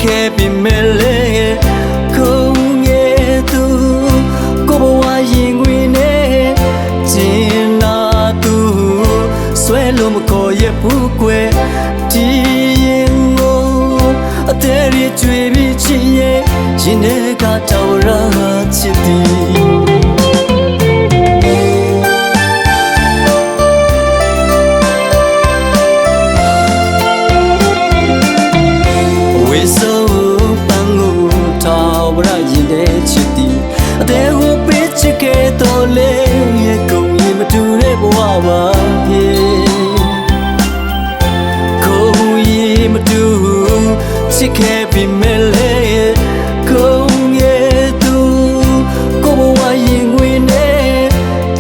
ခဲ့ပြီမဲ့လေခုံငယ်သူကိုဘဝရင်ခွင်နဲ့ကျင်နာသူဆွဲလို့မခေါ်ရဘူးကွယ်ဒီရင်ကိုအသေးရကြွေပြီးချစ်ရဲ့ရင်ထဲကတောင်ရချစ်သည်တော်လေးကုန်ရင်မတူတဲ့ဘဝပါကုန်ရင်မတူချစ်ခဲ့ပြီမဲ့လေကုန်ရဲ့သူကိုဘဝရင်ခွင်နဲ့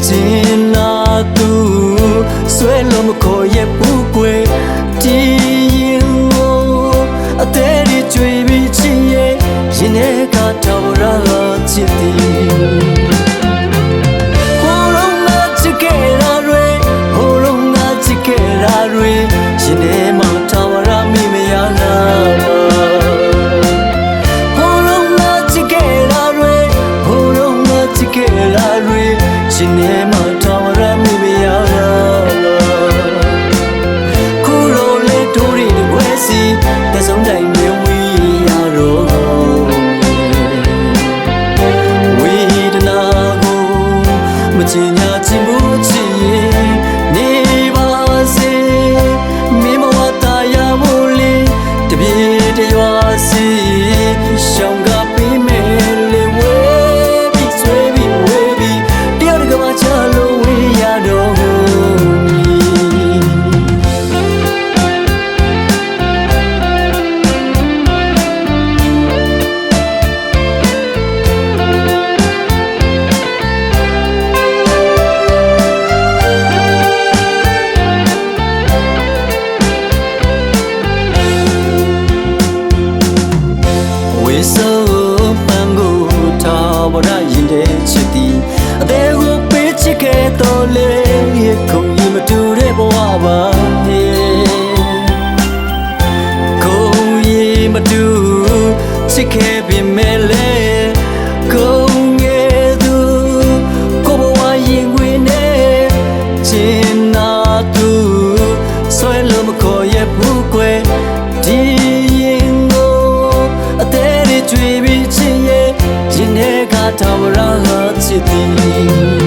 ကျင်နာသူဆွဲလို့မခေါ်ရဘူးကွယ်ဒီရင်ကိုအသေးရကြွေပြီးချစ်ရဲ့ရင်ထဲကတောင်ရချစ်သည်ရှင်နေမှာထာဝရမိမရနာဟိုလုံးငါချစ်ခဲ့တာတွေဟိုလုံးငါချစ်ခဲ့တာတွေရှင်နေမှာထာဝရမိမရနာခုလိုလေတို့ရီဝဲစီတဆုံးတိုင်းမြင်ဝီရတော့ဝေဒနာကိုမချင်ညာချင်ဘူးချစ်ရင်နေပါစေရှောင်းကပေးမယ်လေဝဲပြီးဆွဲပြီးဝဲပြီးတယောက်တကမှချလို့ဝေးရတော့တော်လေးခုံရင်မတူတဲ့ဘဝပါခုံရင်မတူချစ်ခဲ့ပြီမဲ့လေခုံငယ်သူကိုဘဝရင်ခွင်နဲ့ကျင်နာသူဆွဲလို့မခေါ်ရဘူးကွယ်ဒီရင်ကိုအသေးရကြွေပြီးချစ်ရဲ့ရင်ထဲကထာဝရချစ်သည်